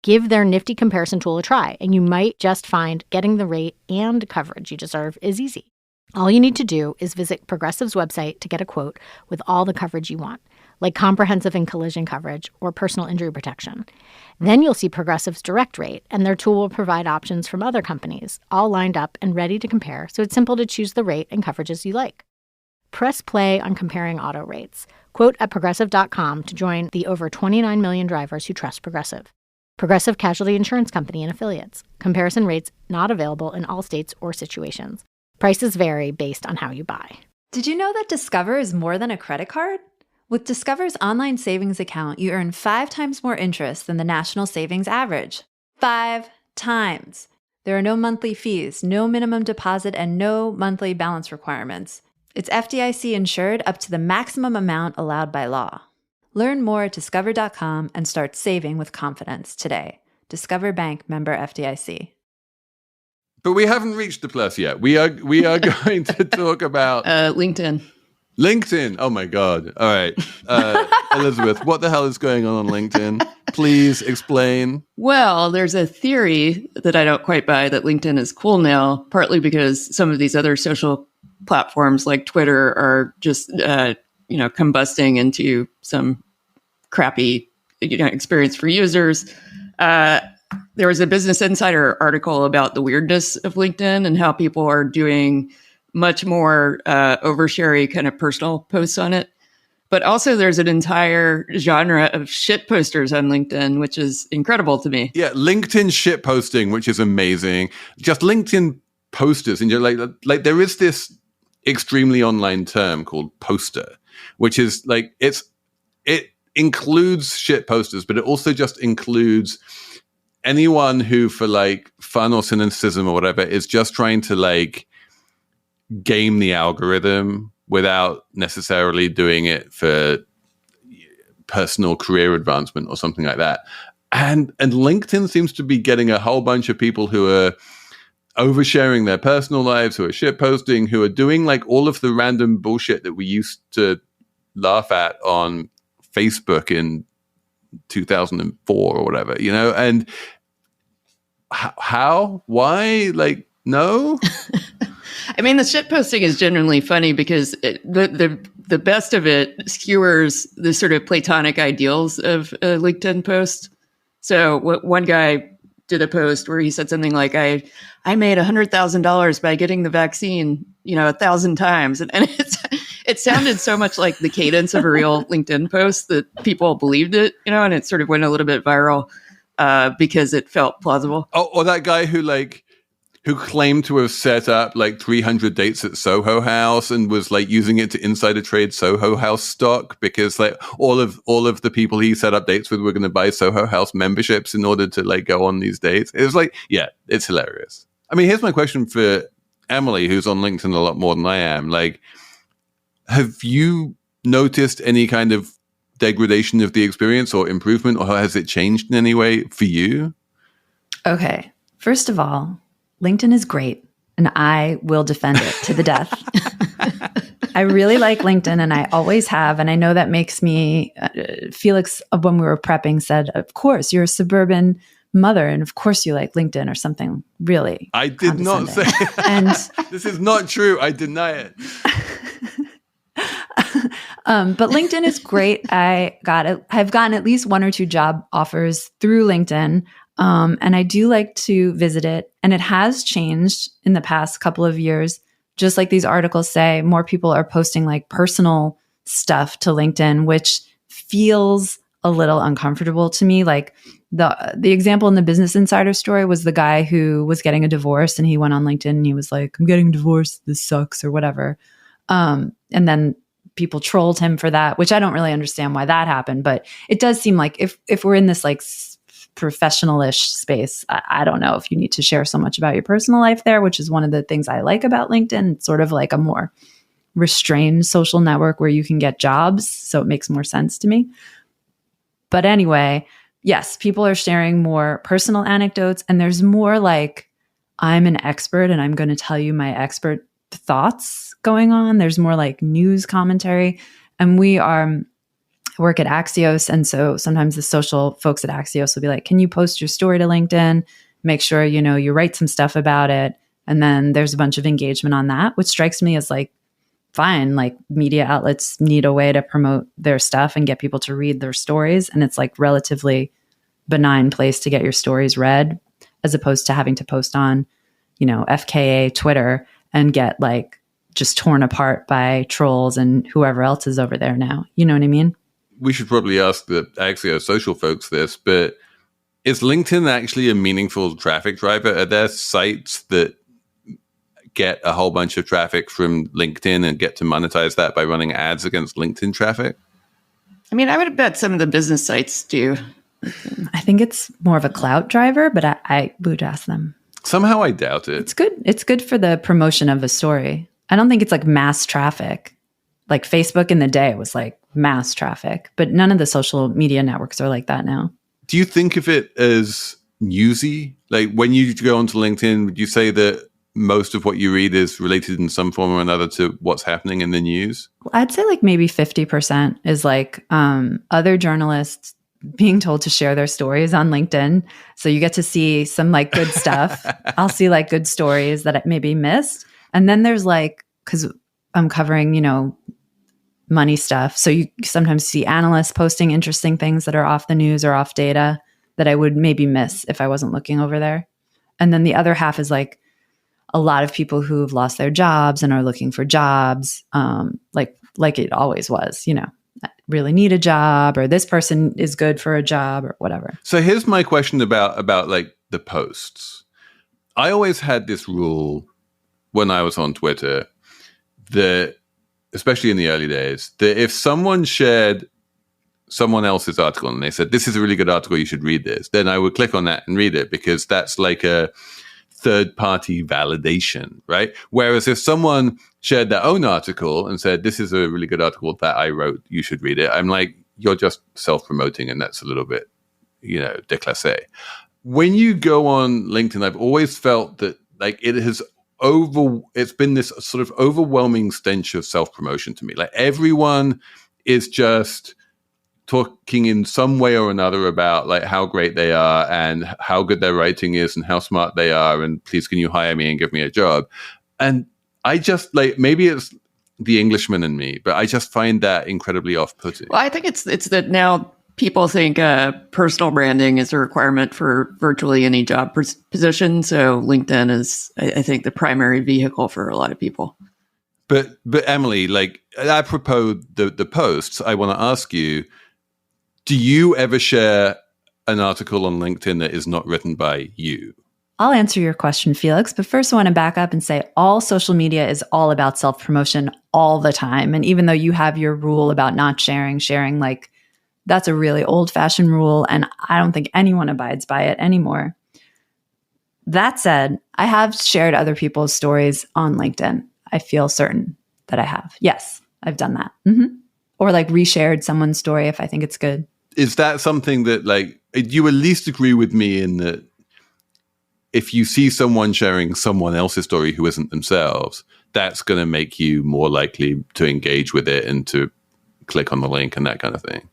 Give their nifty comparison tool a try, and you might just find getting the rate and coverage you deserve is easy. All you need to do is visit Progressive's website to get a quote with all the coverage you want, like comprehensive and collision coverage or personal injury protection. Then you'll see Progressive's direct rate, and their tool will provide options from other companies, all lined up and ready to compare, so it's simple to choose the rate and coverages you like. Press play on comparing auto rates. Quote at Progressive.com to join the over 29 million drivers who trust Progressive. Progressive Casualty Insurance Company and Affiliates. Comparison rates not available in all states or situations. Prices vary based on how you buy. Did you know that Discover is more than a credit card? With Discover's online savings account, you earn 5 times more interest than the national savings average. 5 times. There are no monthly fees, no minimum deposit, and no monthly balance requirements. It's FDIC insured up to the maximum amount allowed by law. Learn more at discover.com and start saving with confidence today. Discover Bank, member FDIC. But we haven't reached the Plus yet. We are going to talk about LinkedIn. LinkedIn. Oh my God. All right. Elizabeth, what the hell is going on LinkedIn? Please explain. Well, there's a theory that I don't quite buy that LinkedIn is cool now, partly because some of these other social platforms like Twitter are just, combusting into some crappy, experience for users. There was a Business Insider article about the weirdness of LinkedIn and how people are doing much more oversharey kind of personal posts on it. But also there's an entire genre of shit posters on LinkedIn, which is incredible to me. Yeah, LinkedIn shit posting, which is amazing. Just LinkedIn posters. And you're like there is this extremely online term called poster, which is like it includes shit posters, but it also just includes anyone who, for like fun or cynicism or whatever, is just trying to like game the algorithm without necessarily doing it for personal career advancement or something like that. And LinkedIn seems to be getting a whole bunch of people who are oversharing their personal lives, who are shit posting, who are doing like all of the random bullshit that we used to laugh at on Facebook in 2004 or whatever, and how, why, like, no. I mean, the shit posting is genuinely funny because the best of it skewers the sort of platonic ideals of a LinkedIn post. So one guy did a post where he said something like, I made $100,000 by getting the vaccine, 1,000 times. And it sounded so much like the cadence of a real LinkedIn post that people believed it, and it sort of went a little bit viral because it felt plausible. Oh, or that guy who claimed to have set up like 300 dates at Soho House and was like using it to insider trade Soho House stock because like all of the people he set up dates with were going to buy Soho House memberships in order to like go on these dates. It was like, yeah, it's hilarious. I mean, here's my question for Emily, who's on LinkedIn a lot more than I am. Like, have you noticed any kind of degradation of the experience or improvement, or has it changed in any way for you? Okay. First of all, LinkedIn is great, and I will defend it to the death. I really like LinkedIn, and I always have, and I know that makes me, Felix, when we were prepping, said, of course, you're a suburban mother, and of course you like LinkedIn or something really. I did not say. And this is not true. I deny it. But LinkedIn is great. I've gotten at least 1 or 2 job offers through LinkedIn. And I do like to visit it. And it has changed in the past couple of years. Just like these articles say, more people are posting like personal stuff to LinkedIn, which feels a little uncomfortable to me. Like the example in the Business Insider story was the guy who was getting a divorce, and he went on LinkedIn and he was like, I'm getting divorced, this sucks, or whatever. And then people trolled him for that, which I don't really understand why that happened. But it does seem like if we're in this like professional-ish space, I don't know if you need to share so much about your personal life there, which is one of the things I like about LinkedIn. It's sort of like a more restrained social network where you can get jobs. So it makes more sense to me. But anyway, yes, people are sharing more personal anecdotes, and there's more like, I'm an expert and I'm going to tell you my expert thoughts going on. There's more like news commentary, and we work at Axios. And so sometimes the social folks at Axios will be like, can you post your story to LinkedIn? Make sure, you write some stuff about it. And then there's a bunch of engagement on that, which strikes me as like, fine, like media outlets need a way to promote their stuff and get people to read their stories. And it's like relatively benign place to get your stories read, as opposed to having to post on, FKA Twitter and get like just torn apart by trolls and whoever else is over there now. You know what I mean? We should probably ask the Axios social folks this, but is LinkedIn actually a meaningful traffic driver? Are there sites that get a whole bunch of traffic from LinkedIn and get to monetize that by running ads against LinkedIn traffic? I mean, I would bet some of the business sites do. I think it's more of a clout driver, but I would ask them. Somehow I doubt it. It's good. It's good for the promotion of a story. I don't think it's like mass traffic. Like Facebook in the day was like mass traffic, but none of the social media networks are like that now. Do you think of it as newsy? Like when you go onto LinkedIn, would you say that most of what you read is related in some form or another to what's happening in the news? I'd say like maybe 50% is like other journalists being told to share their stories on LinkedIn. So you get to see some like good stuff. I'll see like good stories that I maybe missed. And then there's like, because I'm covering, money stuff. So you sometimes see analysts posting interesting things that are off the news or off data that I would maybe miss if I wasn't looking over there. And then the other half is like a lot of people who've lost their jobs and are looking for jobs, like it always was, really need a job, or this person is good for a job, or whatever. So here's my question about like the posts. I always had this rule when I was on Twitter that, especially in the early days, that if someone shared someone else's article and they said, this is a really good article, you should read this, then I would click on that and read it, because that's like a third-party validation, right? Whereas if someone shared their own article and said, this is a really good article that I wrote, you should read it, I'm like, you're just self-promoting, and that's a little bit, déclassé. When you go on LinkedIn, I've always felt that like it's been this sort of overwhelming stench of self-promotion to me. Like everyone is just talking in some way or another about like how great they are and how good their writing is and how smart they are, and please can you hire me and give me a job. And I just like, maybe it's the Englishman in me, but I just find that incredibly off-putting. Well, I think it's that now people think personal branding is a requirement for virtually any job position. So LinkedIn is, I think, the primary vehicle for a lot of people. But Emily, like apropos the posts, I want to ask you, do you ever share an article on LinkedIn that is not written by you? I'll answer your question, Felix. But first I want to back up and say all social media is all about self-promotion all the time. And even though you have your rule about not sharing, like that's a really old-fashioned rule. And I don't think anyone abides by it anymore. That said, I have shared other people's stories on LinkedIn. I feel certain that I have. Yes, I've done that. Mm-hmm. Or like reshared someone's story if I think it's good. Is that something that like, do you at least agree with me in that if you see someone sharing someone else's story who isn't themselves, that's going to make you more likely to engage with it and to click on the link and that kind of thing?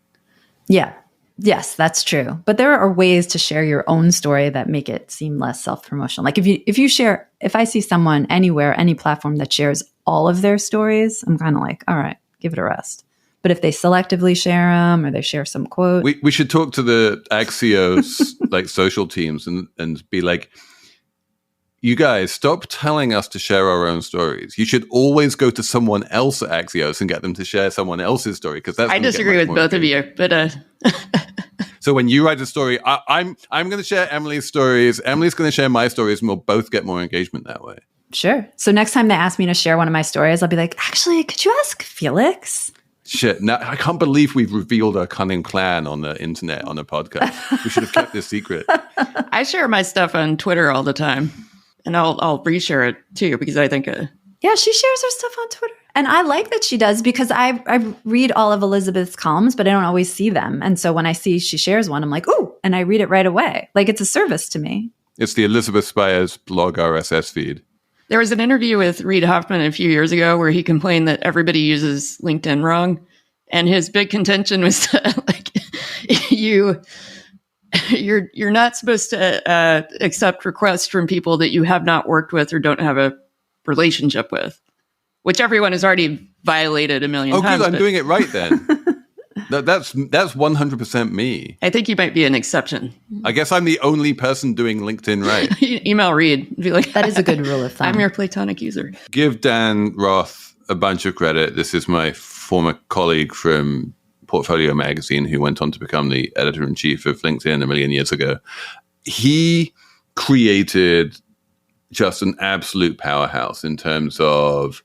Yeah. Yes, that's true. But there are ways to share your own story that make it seem less self-promotional. Like if I see someone anywhere, any platform that shares all of their stories, I'm kind of like, all right, give it a rest. But if they selectively share them or they share some quote. We should talk to the Axios like social teams and be like, you guys, stop telling us to share our own stories. You should always go to someone else at Axios and get them to share someone else's story, because that's. I disagree with both of you, but. So when you write a story, I'm going to share Emily's stories. Emily's going to share my stories, and we'll both get more engagement that way. Sure. So next time they ask me to share one of my stories, I'll be like, actually, could you ask Felix? Shit! Now I can't believe we've revealed our cunning plan on the internet on a podcast. We should have kept this secret. I share my stuff on Twitter all the time. And I'll reshare it too, because I think... Yeah, she shares her stuff on Twitter. And I like that she does, because I read all of Elizabeth's columns, but I don't always see them. And so when I see she shares one, I'm like, ooh, and I read it right away. Like, it's a service to me. It's the Elizabeth Spires blog RSS feed. There was an interview with Reid Hoffman a few years ago where he complained that everybody uses LinkedIn wrong. And his big contention was that, like, you're not supposed to accept requests from people that you have not worked with or don't have a relationship with, which everyone has already violated a million times. Oh, good. I'm doing it right then. That's 100% me. I think you might be an exception. I guess I'm the only person doing LinkedIn right. Email Reid. Be like, that is a good rule of thumb. I'm your platonic user. Give Dan Roth a bunch of credit. This is my former colleague from Portfolio magazine who went on to become the editor-in-chief of LinkedIn a million years ago. He created just an absolute powerhouse in terms of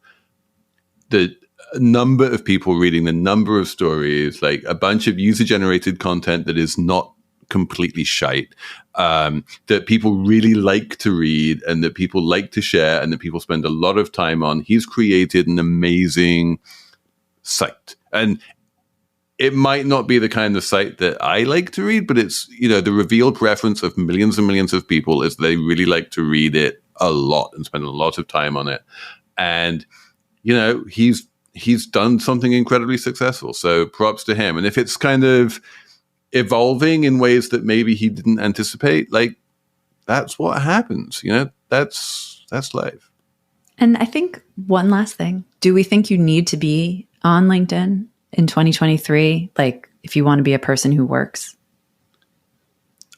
the number of people reading, the number of stories, like a bunch of user-generated content that is not completely shite, that people really like to read and that people like to share and that people spend a lot of time on. He's created an amazing site. And it might not be the kind of site that I like to read, but it's, the revealed preference of millions and millions of people is they really like to read it a lot and spend a lot of time on it. And, he's done something incredibly successful. So props to him. And if it's kind of evolving in ways that maybe he didn't anticipate, like, that's what happens. That's life. And I think one last thing. Do we think you need to be on LinkedIn in 2023, like, if you want to be a person who works?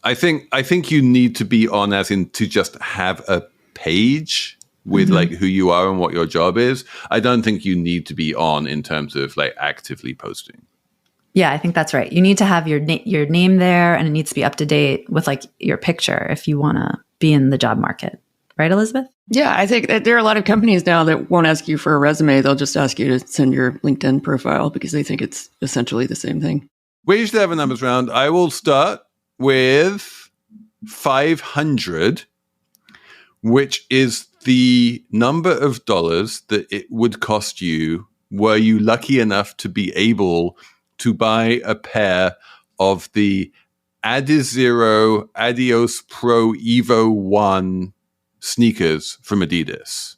I think you need to be on, as in to just have a page with like who you are and what your job is. I don't think you need to be on in terms of like actively posting. Yeah, I think that's right. You need to have your name there, and it needs to be up to date with like your picture if you want to be in the job market. Right, Elizabeth? Yeah, I think that there are a lot of companies now that won't ask you for a resume. They'll just ask you to send your LinkedIn profile because they think it's essentially the same thing. We usually have a numbers round. I will start with 500, which is the number of dollars that it would cost you were you lucky enough to be able to buy a pair of the Adizero Adios Pro Evo 1 sneakers from Adidas.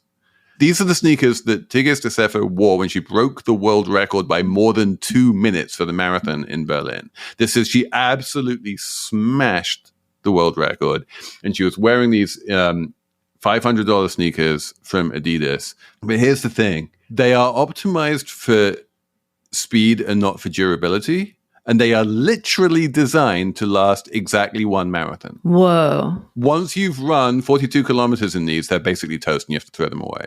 These are the sneakers that Tigges Decefo wore when she broke the world record by more than 2 minutes for the marathon in Berlin. She absolutely smashed the world record, and she was wearing these $500 sneakers from Adidas. But here's the thing. They are optimized for speed and not for durability. And they are literally designed to last exactly one marathon. Whoa. Once you've run 42 kilometers in these, they're basically toast and you have to throw them away.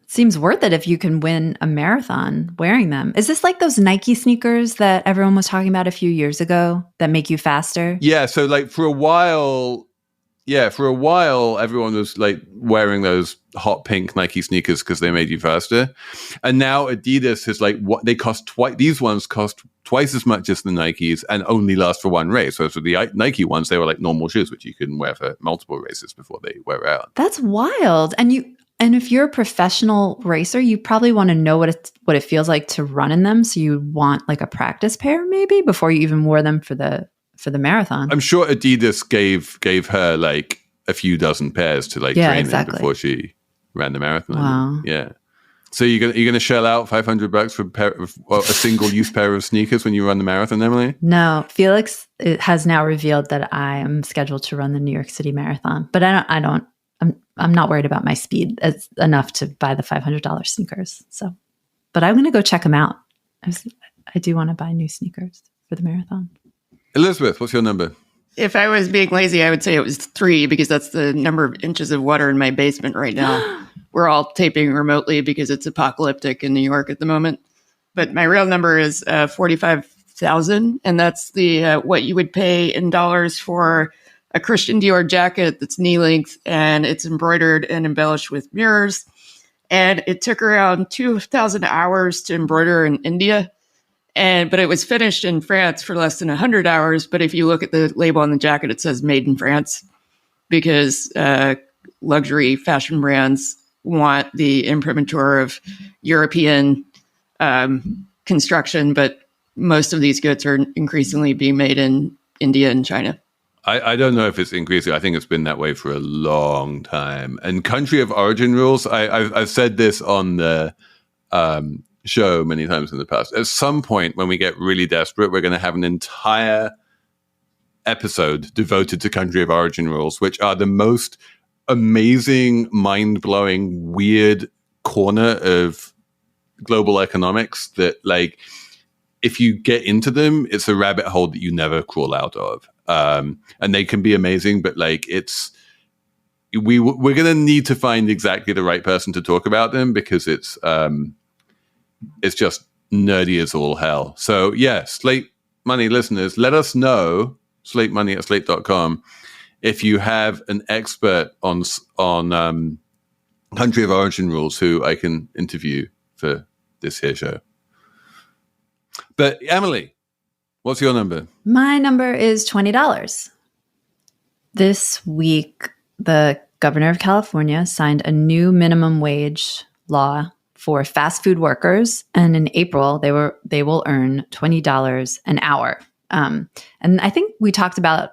Seems worth it if you can win a marathon wearing them. Is this like those Nike sneakers that everyone was talking about a few years ago that make you faster? Yeah, so like for a while, everyone was like wearing those hot pink Nike sneakers because they made you faster. And now Adidas is like, what they cost twice. These ones cost twice as much as the Nikes and only last for one race. So for the Nike ones, they were like normal shoes, which you can wear for multiple races before they wear out. That's wild. And if you're a professional racer, you probably want to know what it feels like to run in them. So you want like a practice pair maybe before you even wore them for the marathon. I'm sure Adidas gave her like a few dozen pairs to like train in before she ran the marathon. Wow. Yeah. So you're gonna shell out $500 for a single-use pair of sneakers when you run the marathon, Emily? No, Felix has now revealed that I am scheduled to run the New York City Marathon, but I'm not worried about my speed enough to buy the $500 sneakers. So, but I'm going to go check them out. I do want to buy new sneakers for the marathon. Elizabeth, what's your number? If I was being lazy, I would say it was 3 because that's the number of inches of water in my basement right now. We're all taping remotely because it's apocalyptic in New York at the moment. But my real number is 45,000, and that's the what you would pay in dollars for a Christian Dior jacket that's knee length, and it's embroidered and embellished with mirrors. And it took around 2,000 hours to embroider in India. But it was finished in France for less than 100 hours. But if you look at the label on the jacket, it says made in France because luxury fashion brands want the imprimatur of European construction. But most of these goods are increasingly being made in India and China. I don't know if it's increasing. I think it's been that way for a long time. And country of origin rules, I've said this on the show many times in the past. At some point when we get really desperate, we're going to have an entire episode devoted to country of origin rules, which are the most amazing, mind-blowing, weird corner of global economics that, like, if you get into them, it's a rabbit hole that you never crawl out of. And they can be amazing, but like we're going to need to find exactly the right person to talk about them because it's just nerdy as all hell. So yeah, Slate Money listeners, let us know, slatemoney@slate.com, if you have an expert on country of origin rules who I can interview for this here show. But Emily, what's your number? My number is $20. This week, the governor of California signed a new minimum wage law for fast food workers, and in April, they will earn $20 an hour. And I think we talked about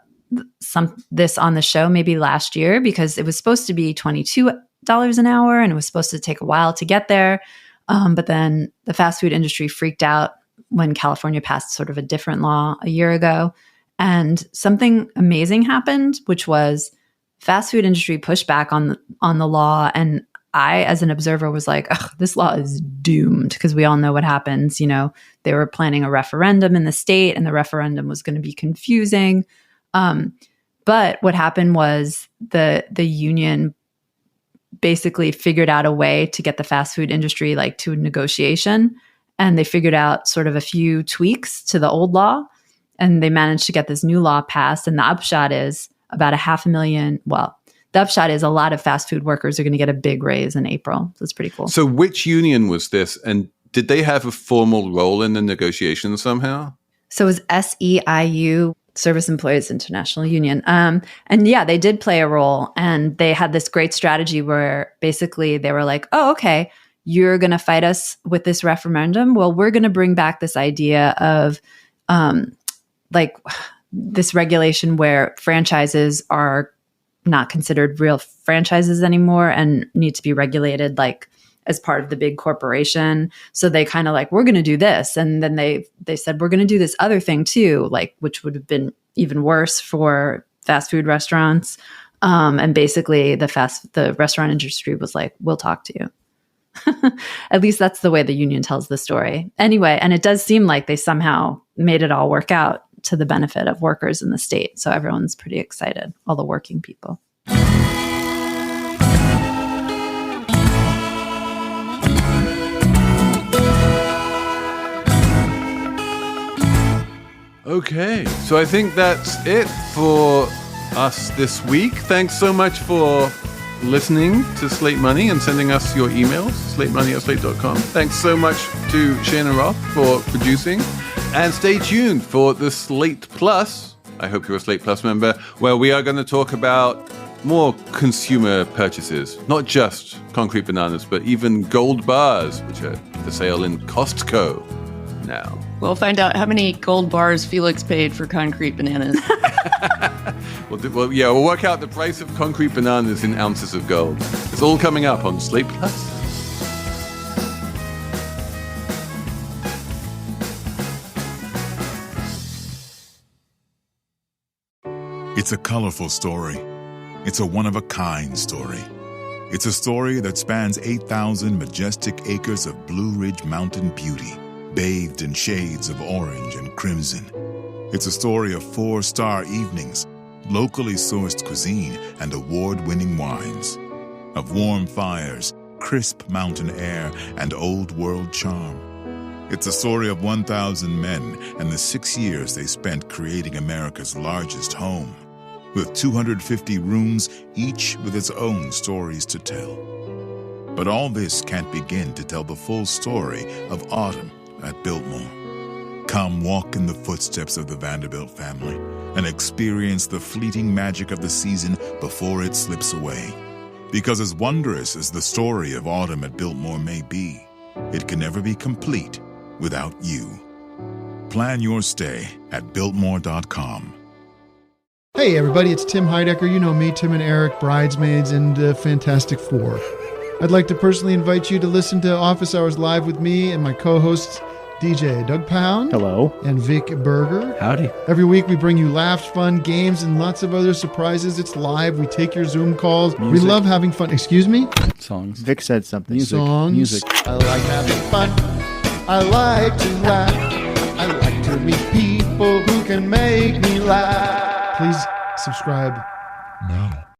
this on the show maybe last year because it was supposed to be $22 an hour, and it was supposed to take a while to get there. But then the fast food industry freaked out when California passed sort of a different law a year ago. And something amazing happened, which was fast food industry pushed back on the law. And I, as an observer, was like, this law is doomed because we all know what happens. You know, they were planning a referendum in the state and the referendum was going to be confusing. But what happened was the union basically figured out a way to get the fast food industry like to a negotiation. And they figured out sort of a few tweaks to the old law. And they managed to get this new law passed. And the upshot is about 500,000. Well, the upshot is a lot of fast food workers are going to get a big raise in April. So it's pretty cool. So which union was this? And did they have a formal role in the negotiations somehow? So it was SEIU, Service Employees International Union. And yeah, they did play a role. And they had this great strategy where basically they were like, oh, okay, you're going to fight us with this referendum. Well, we're going to bring back this idea of like this regulation where franchises are not considered real franchises anymore and need to be regulated like as part of the big corporation. So they kind of like, we're going to do this. And then they said, we're going to do this other thing too, like, which would have been even worse for fast food restaurants. And basically the restaurant industry was like, we'll talk to you. At least that's the way the union tells the story. Anyway, and it does seem like they somehow made it all work out to the benefit of workers in the state. So everyone's pretty excited, all the working people. Okay, so I think that's it for us this week. Thanks so much for listening to Slate Money and sending us your emails, slatemoney@slate.com. Thanks so much to Cheyna Roth for producing. And stay tuned for the Slate Plus. I hope you're a Slate Plus member, where we are going to talk about more consumer purchases, not just concrete bananas, but even gold bars, which are for sale in Costco now. We'll find out how many gold bars Felix paid for concrete bananas. We'll work out the price of concrete bananas in ounces of gold. It's all coming up on Slate Plus. It's a colorful story. It's a one-of-a-kind story. It's a story that spans 8,000 majestic acres of Blue Ridge Mountain beauty, bathed in shades of orange and crimson. It's a story of 4-star evenings, locally sourced cuisine, and award-winning wines. Of warm fires, crisp mountain air, and old-world charm. It's a story of 1,000 men and the 6 years they spent creating America's largest home, with 250 rooms, each with its own stories to tell. But all this can't begin to tell the full story of autumn at Biltmore. Come walk in the footsteps of the Vanderbilt family and experience the fleeting magic of the season before it slips away. Because as wondrous as the story of autumn at Biltmore may be, it can never be complete without you. Plan your stay at Biltmore.com. Hey everybody, it's Tim Heidecker. You know me, Tim and Eric, Bridesmaids, and Fantastic Four. I'd like to personally invite you to listen to Office Hours Live with me and my co-hosts, DJ Doug Pound. Hello. And Vic Berger. Howdy. Every week we bring you laughs, fun, games, and lots of other surprises. It's live. We take your Zoom calls. Music. We love having fun. Excuse me? Songs. Vic said something. Songs. Music. I like having fun. I like to laugh. I like to meet people who can make me laugh. Please subscribe now.